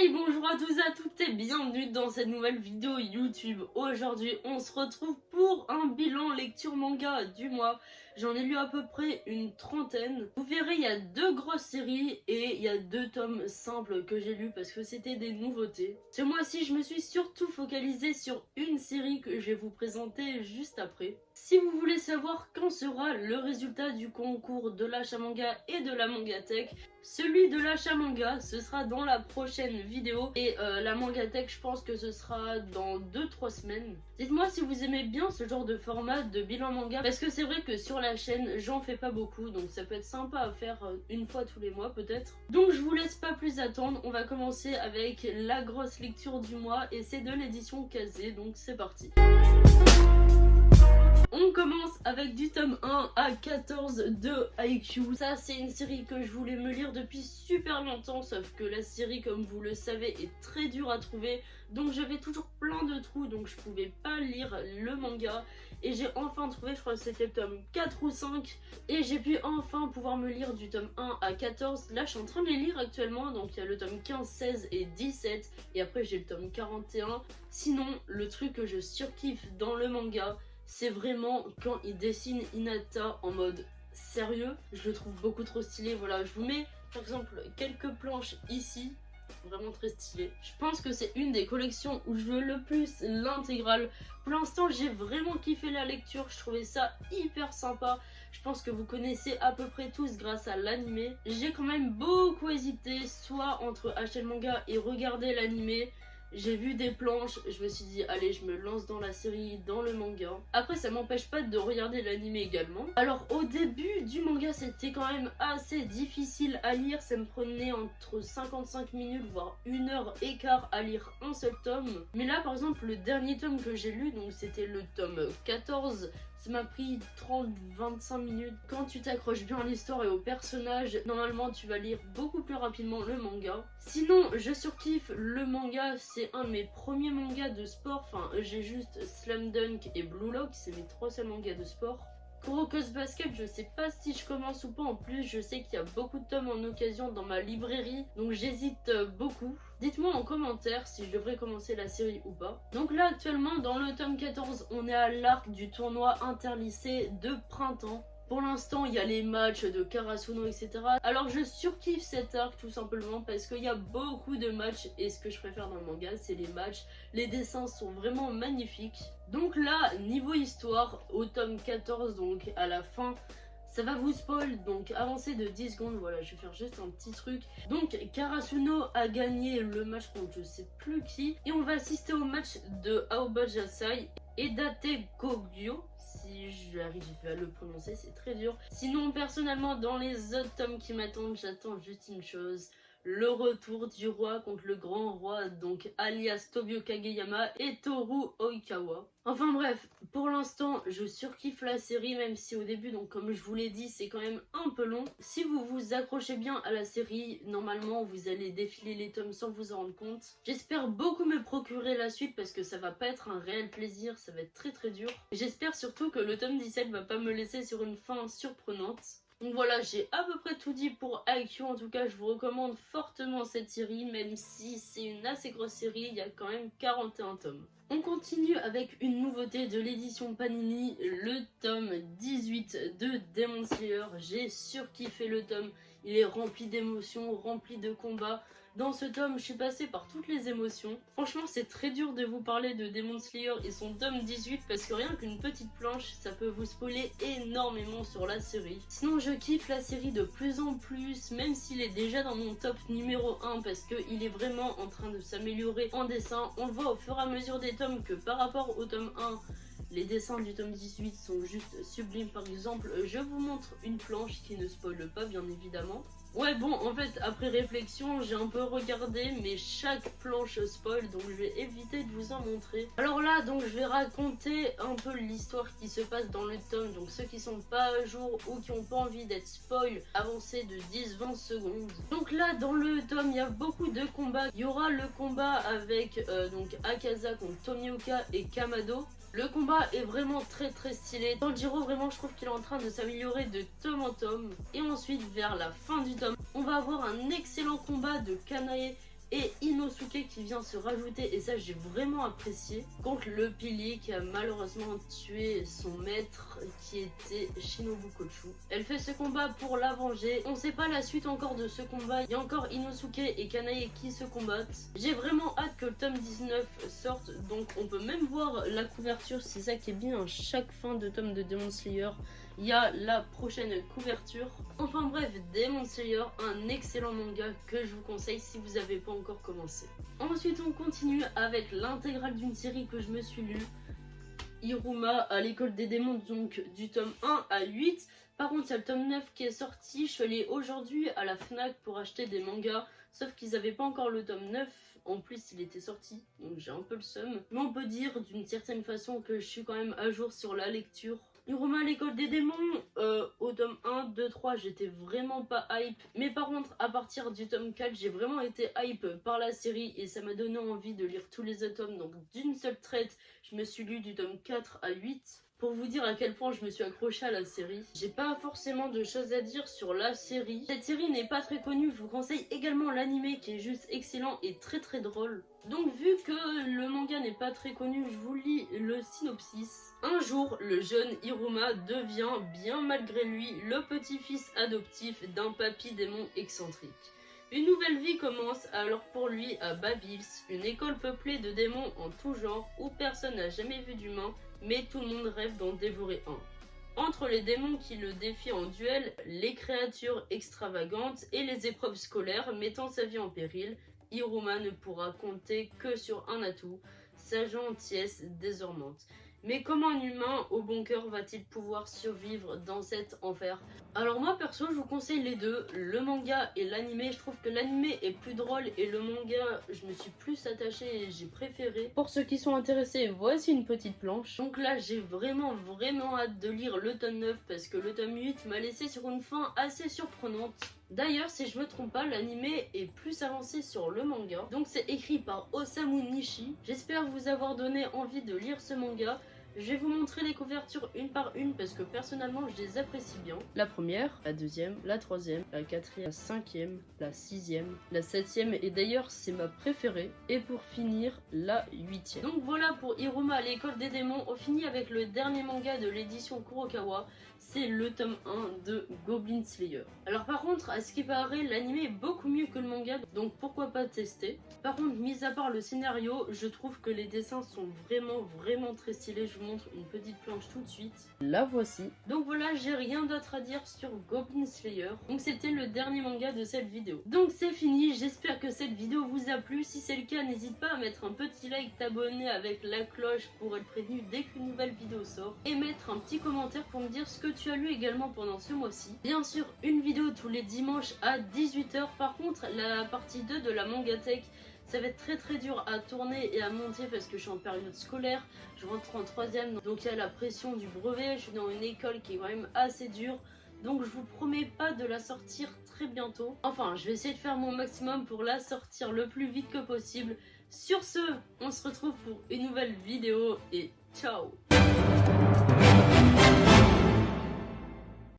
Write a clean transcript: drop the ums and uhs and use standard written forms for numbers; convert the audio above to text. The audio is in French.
Hey, bonjour à tous et à toutes et bienvenue dans cette nouvelle vidéo YouTube. Aujourd'hui, on se retrouve pour un bilan lecture manga du mois. J'en ai lu à peu près une trentaine. Vous verrez, il y a deux grosses séries et il y a deux tomes simples que j'ai lus parce que c'était des nouveautés. Ce mois-ci, je me suis surtout focalisée sur une série que je vais vous présenter juste après. Si vous voulez savoir quand sera le résultat du concours de l'achat manga et de la mangatech, celui de l'achat manga, ce sera dans la prochaine vidéo et la mangatech, je pense que ce sera dans 2-3 semaines. Dites-moi si vous aimez bien ce genre de format de bilan manga parce que c'est vrai que sur la chaîne, j'en fais pas beaucoup donc ça peut être sympa à faire une fois tous les mois peut-être. Donc je vous laisse pas plus attendre, on va commencer avec la grosse lecture du mois et c'est de l'édition Kazé, donc c'est parti. On commence avec du tome 1 à 14 de Haikyuu. Ça, c'est une série que je voulais me lire depuis super longtemps, sauf que la série, comme vous le savez, est très dure à trouver. Donc j'avais toujours plein de trous, donc je pouvais pas lire le manga. Et j'ai enfin trouvé, je crois que c'était le tome 4 ou 5. Et j'ai pu enfin pouvoir me lire du tome 1 à 14. Là, je suis en train de les lire actuellement, donc il y a le tome 15, 16 et 17. Et après, j'ai le tome 41. Sinon, le truc que je surkiffe dans le manga, c'est vraiment quand il dessine Hinata en mode sérieux. Je le trouve beaucoup trop stylé. Voilà, je vous mets par exemple quelques planches ici. Vraiment très stylé. Je pense que c'est une des collections où je veux le plus l'intégrale. Pour l'instant, j'ai vraiment kiffé la lecture. Je trouvais ça hyper sympa. Je pense que vous connaissez à peu près tous grâce à l'animé. J'ai quand même beaucoup hésité, soit entre acheter le manga et regarder l'animé. J'ai vu des planches, je me suis dit allez, je me lance dans la série, dans le manga. Après ça m'empêche pas de regarder l'anime également. Alors au début du manga c'était quand même assez difficile à lire, ça me prenait entre 55 minutes voire 1h15 à lire un seul tome. Mais là par exemple le dernier tome que j'ai lu, donc c'était le tome 14, ça m'a pris 30-25 minutes. Quand tu t'accroches bien à l'histoire et aux personnages, normalement tu vas lire beaucoup plus rapidement le manga. Sinon, je surkiffe le manga, c'est un de mes premiers mangas de sport. Enfin, j'ai juste Slam Dunk et Blue Lock, c'est mes 3 seuls mangas de sport. Kuroko's Basket, je sais pas si je commence ou pas. En plus, je sais qu'il y a beaucoup de tomes en occasion dans ma librairie, donc j'hésite beaucoup. Dites-moi en commentaire si je devrais commencer la série ou pas. Donc là, actuellement, dans le tome 14, on est à l'arc du tournoi interlycée de printemps. Pour l'instant, il y a les matchs de Karasuno, etc. Alors, je surkiffe cet arc tout simplement parce qu'il y a beaucoup de matchs et ce que je préfère dans le manga, c'est les matchs. Les dessins sont vraiment magnifiques. Donc là, niveau histoire, au tome 14, donc à la fin, ça va vous spoil, donc avancez de 10 secondes, voilà, je vais faire juste un petit truc. Donc Karasuno a gagné le match contre je sais plus qui. Et on va assister au match de Aoba Jasai et Date Kogyo. Si j'arrive à le prononcer, c'est très dur. Sinon, personnellement, dans les autres tomes qui m'attendent, j'attends juste une chose. Le retour du roi contre le grand roi, donc alias Tobio Kageyama et Toru Oikawa. Enfin bref, pour l'instant, je surkiffe la série, même si au début, donc comme je vous l'ai dit, c'est quand même un peu long. Si vous vous accrochez bien à la série, normalement, vous allez défiler les tomes sans vous en rendre compte. J'espère beaucoup me procurer la suite parce que ça va pas être un réel plaisir, ça va être très très dur. J'espère surtout que le tome 17 va pas me laisser sur une fin surprenante. Donc voilà, j'ai à peu près tout dit pour Haikyuu. En tout cas, je vous recommande fortement cette série, même si c'est une assez grosse série, il y a quand même 41 tomes. On continue avec une nouveauté de l'édition Panini, le tome 18 de Demon Slayer. J'ai surkiffé le tome, il est rempli d'émotions, rempli de combats. Dans ce tome, je suis passée par toutes les émotions. Franchement, c'est très dur de vous parler de Demon Slayer et son tome 18 parce que rien qu'une petite planche, ça peut vous spoiler énormément sur la série. Sinon, je kiffe la série de plus en plus, même s'il est déjà dans mon top numéro 1 parce qu'il est vraiment en train de s'améliorer en dessin. On le voit au fur et à mesure des tomes que par rapport au tome 1, les dessins du tome 18 sont juste sublimes. Par exemple, je vous montre une planche qui ne spoile pas, bien évidemment. Ouais, bon, en fait, après réflexion, j'ai un peu regardé, mais chaque planche spoil, donc je vais éviter de vous en montrer. Alors là, donc, je vais raconter un peu l'histoire qui se passe dans le tome. Donc, ceux qui sont pas à jour ou qui ont pas envie d'être spoil, avancez de 10-20 secondes. Donc là, dans le tome, il y a beaucoup de combats. Il y aura le combat avec donc Akaza contre Tomioka et Kamado. Le combat est vraiment très stylé. Tanjiro, vraiment, je trouve qu'il est en train de s'améliorer de tome en tome. Et ensuite, vers la fin du tome, on va avoir un excellent combat de Kanae et Inosuke qui vient se rajouter, et ça j'ai vraiment apprécié, contre le pilier qui a malheureusement tué son maître qui était Shinobu Kochu. Elle fait ce combat pour la venger. On sait pas la suite encore de ce combat, il y a encore Inosuke et Kanae qui se combattent. J'ai vraiment hâte que le tome 19 sorte, donc on peut même voir la couverture, c'est ça qui est bien, à chaque fin de tome de Demon Slayer, il y a la prochaine couverture. Enfin bref, Demon Slayer, un excellent manga que je vous conseille si vous n'avez pas encore commencé. Ensuite on continue avec l'intégrale d'une série que je me suis lue, Iruma à l'école des démons, donc du tome 1 à 8. Par contre il y a le tome 9 qui est sorti, je suis allée aujourd'hui à la FNAC pour acheter des mangas, sauf qu'ils n'avaient pas encore le tome 9. En plus il était sorti, donc j'ai un peu le seum. Mais on peut dire d'une certaine façon que je suis quand même à jour sur la lecture. Iruma à l'école des démons, au tome 1, 2, 3, j'étais vraiment pas hype. Mais par contre, à partir du tome 4, j'ai vraiment été hype par la série et ça m'a donné envie de lire tous les autres tomes. Donc d'une seule traite, je me suis lu du tome 4 à 8. Pour vous dire à quel point je me suis accrochée à la série. J'ai pas forcément de choses à dire sur la série. Cette série n'est pas très connue, je vous conseille également l'anime qui est juste excellent et très très drôle. Donc vu que le manga n'est pas très connu, je vous lis le synopsis. Un jour, le jeune Iruma devient, bien malgré lui, le petit-fils adoptif d'un papy démon excentrique. Une nouvelle vie commence alors pour lui à Babils, une école peuplée de démons en tout genre où personne n'a jamais vu d'humain, mais tout le monde rêve d'en dévorer un. Entre les démons qui le défient en duel, les créatures extravagantes et les épreuves scolaires mettant sa vie en péril, Iruma ne pourra compter que sur un atout, sa gentillesse désormante. Mais comment un humain au bon cœur va-t-il pouvoir survivre dans cet enfer? Alors moi perso je vous conseille les deux, le manga et l'anime. Je trouve que l'anime est plus drôle et le manga je me suis plus attachée et j'ai préféré. Pour ceux qui sont intéressés, voici une petite planche. Donc là j'ai vraiment hâte de lire le tome 9 parce que le tome 8 m'a laissé sur une fin assez surprenante. D'ailleurs, si je me trompe pas, l'anime est plus avancé sur le manga. Donc c'est écrit par Osamu Nishi. J'espère vous avoir donné envie de lire ce manga. Je vais vous montrer les couvertures une par une parce que personnellement je les apprécie bien. La première, la deuxième, la troisième, la quatrième, la cinquième, la sixième, la septième et d'ailleurs c'est ma préférée. Et pour finir, la huitième. Donc voilà pour Iruma à l'école des démons. On finit avec le dernier manga de l'édition Kurokawa. C'est le tome 1 de Goblin Slayer. Alors par contre, à ce qui paraît, l'anime est beaucoup mieux que le manga, donc pourquoi pas tester. Par contre, mis à part le scénario, je trouve que les dessins sont vraiment très stylés. Je vous montre une petite planche tout de suite. La voici. Donc voilà, j'ai rien d'autre à dire sur Goblin Slayer. Donc c'était le dernier manga de cette vidéo. Donc c'est fini, j'espère que cette vidéo vous a plu. Si c'est le cas, n'hésite pas à mettre un petit like, t'abonner avec la cloche pour être prévenu dès qu'une nouvelle vidéo sort. Et mettre un petit commentaire pour me dire ce que tu as lu également pendant ce mois-ci. Bien sûr, une vidéo tous les dimanches à 18 h. Par contre, la partie 2 de la Mangatech, ça va être très dur à tourner et à monter parce que je suis en période scolaire, je rentre en 3ème, donc il y a la pression du brevet, je suis dans une école qui est quand même assez dure, donc je vous promets pas de la sortir très bientôt. Enfin, je vais essayer de faire mon maximum pour la sortir le plus vite que possible. Sur ce, on se retrouve pour une nouvelle vidéo et ciao!